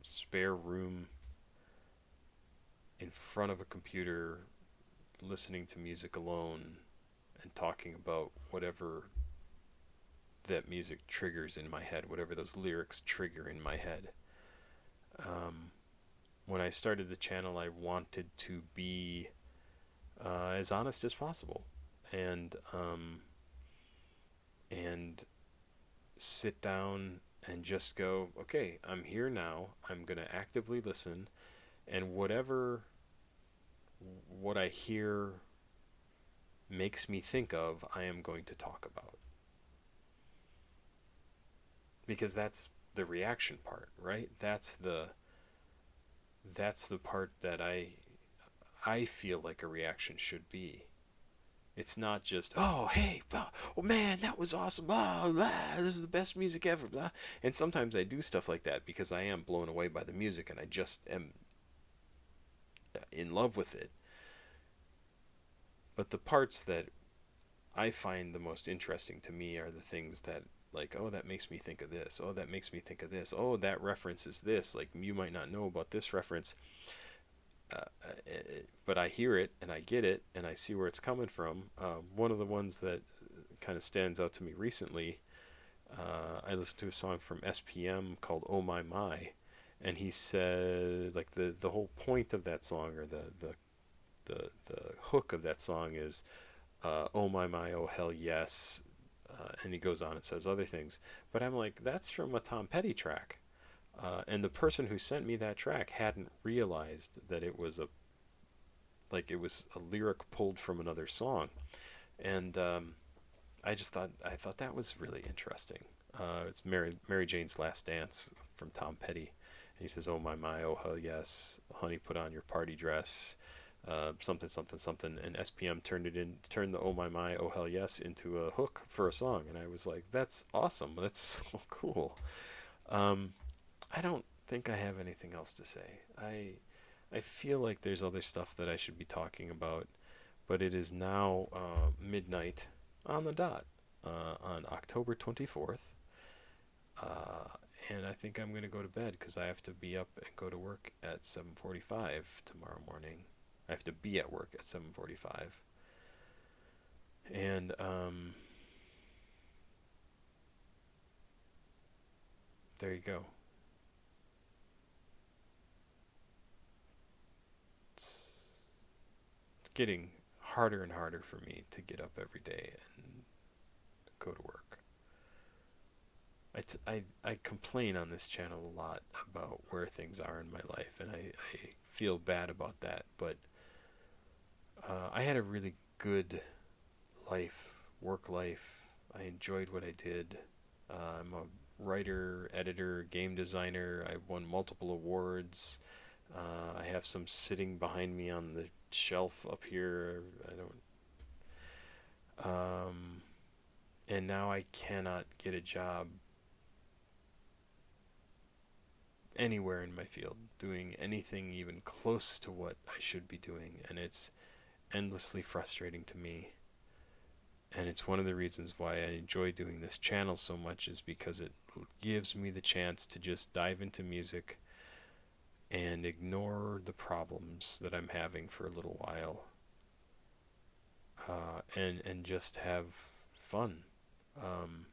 S1: spare room in front of a computer listening to music alone and talking about whatever that music triggers in my head, whatever those lyrics trigger in my head. When I started the channel, I wanted to be as honest as possible, and and sit down and just go, okay, I'm here now. I'm going to actively listen, and what I hear makes me think of, I am going to talk about. Because that's the reaction part, right? That's the part that I feel like a reaction should be. It's not just, oh, hey, oh man, that was awesome. Blah, blah, this is the best music ever. Blah. And sometimes I do stuff like that because I am blown away by the music and I just am in love with it. But the parts that I find the most interesting to me are the things that, like, oh, that makes me think of this. Oh, that makes me think of this. Oh, that reference is this. Like, you might not know about this reference, but I hear it and I get it and I see where it's coming from. One of the ones that kind of stands out to me recently, I listened to a song from SPM called "Oh My My," and he says like the whole point of that song, or the hook of that song is, "Oh my, oh hell yes," and he goes on and says other things. But I'm like, that's from a Tom Petty track. And the person who sent me that track hadn't realized that it was a lyric pulled from another song, and I thought that was really interesting. It's Mary Jane's Last Dance from Tom Petty, and he says, "Oh my, oh hell yes, honey, put on your party dress." Something something something, and SPM turned the "Oh my, oh hell yes" into a hook for a song, and I was like, that's awesome, that's so cool. um, I don't think I have anything else to say. I feel like there's other stuff that I should be talking about, but it is now midnight on the dot, on October 24th. Uh, and I think I'm going to go to bed because I have to be up and go to work at 7:45 tomorrow morning. I have to be at work at 7:45. And there you go. It's, it's getting harder and harder for me to get up every day and go to work. I complain on this channel a lot about where things are in my life, and I feel bad about that. But I had a really good life, work life. I enjoyed what I did. I'm a writer, editor, game designer. I've won multiple awards. I have some sitting behind me on the shelf up here. I don't. And now I cannot get a job anywhere in my field doing anything even close to what I should be doing, and it's endlessly frustrating to me. And it's one of the reasons why I enjoy doing this channel so much, is because it gives me the chance to just dive into music and ignore the problems that I'm having for a little while, and just have fun. Um,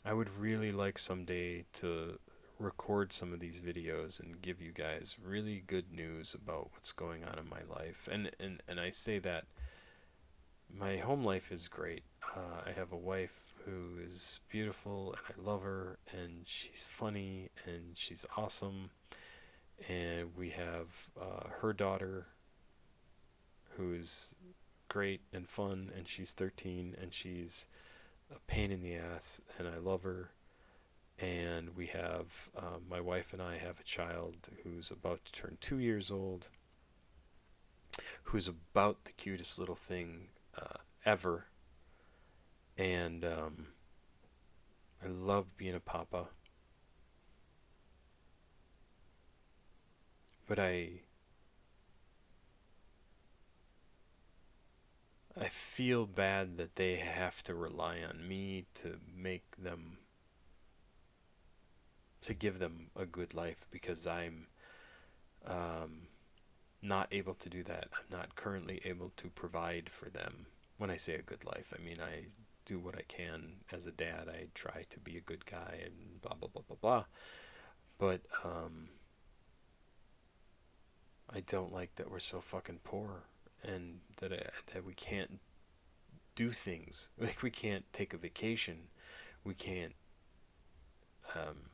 S1: I would really like someday to record some of these videos and give you guys really good news about what's going on in my life. And I say that my home life is great. I have a wife who is beautiful and I love her, and she's funny and she's awesome. And we have her daughter who's great and fun, and she's 13 and she's a pain in the ass, and I love her. And we have, my wife and I have a child who's about to turn 2 years old, who's about the cutest little thing ever. And I love being a papa, but I feel bad that they have to rely on me to give them a good life, because I'm not able to do that. I'm not currently able to provide for them. When I say a good life, I mean I do what I can as a dad. I try to be a good guy and blah blah blah blah blah. But I don't like that we're so fucking poor, and that we can't do things. Like, we can't take a vacation. We can't. Um,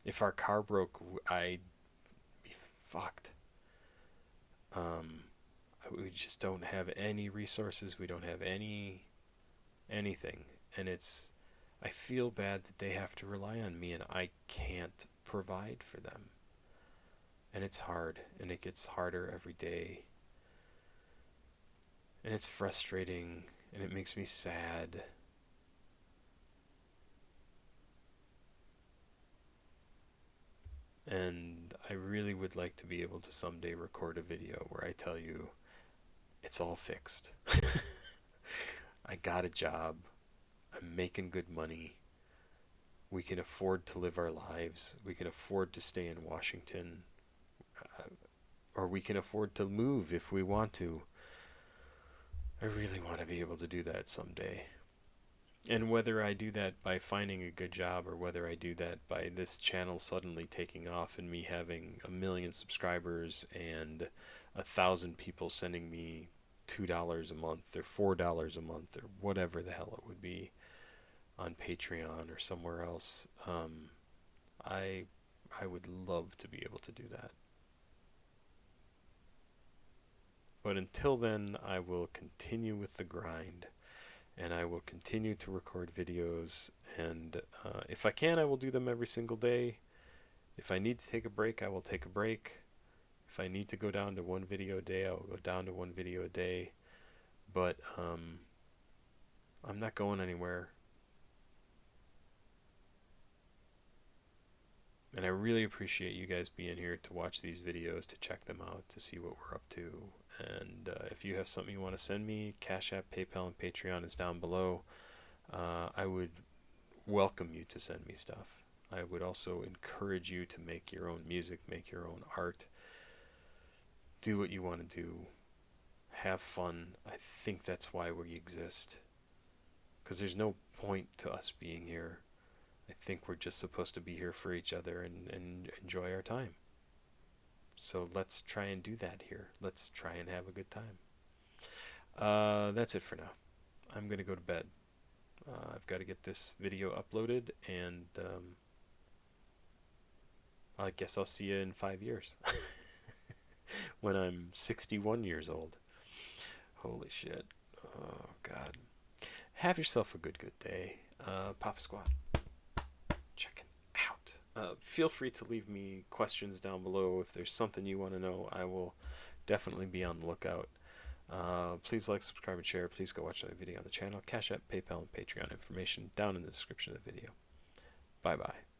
S1: if our car broke, I'd be fucked. Um, we just don't have any resources. We don't have anything, and I feel bad that they have to rely on me, and I can't provide for them. And it's hard, and it gets harder every day. And it's frustrating, and it makes me sad. And I really would like to be able to someday record a video where I tell you it's all fixed. I got a job. I'm making good money. We can afford to live our lives. We can afford to stay in Washington. Uh, or we can afford to move if we want to. I really want to be able to do that someday. And whether I do that by finding a good job or whether I do that by this channel suddenly taking off and me having 1 million subscribers and 1,000 people sending me $2 a month or $4 a month or whatever the hell it would be on Patreon or somewhere else, I I would love to be able to do that. But until then, I will continue with the grind, and I will continue to record videos, and if I can, I will do them every single day. If I need to take a break, I will take a break. If I need to go down to one video a day, I will go down to one video a day. But I'm not going anywhere. And I really appreciate you guys being here to watch these videos, to check them out, to see what we're up to. And if you have something you want to send me, Cash App, PayPal, and Patreon is down below. I would welcome you to send me stuff. I would also encourage you to make your own music, make your own art, do what you want to do, have fun. I think that's why we exist. Because there's no point to us being here. I think we're just supposed to be here for each other and enjoy our time. So let's try and do that here. Let's try and have a good time. That's it for now. I'm going to go to bed. I've got to get this video uploaded, and I guess I'll see you in 5 years when I'm 61 years old. Holy shit. Oh, God. Have yourself a good day. Papa Squat, checking out. Feel free to leave me questions down below. If there's something you want to know, I will definitely be on the lookout. Please like, subscribe, and share. Please go watch another video on the channel. Cash App, PayPal, and Patreon information down in the description of the video. Bye-bye.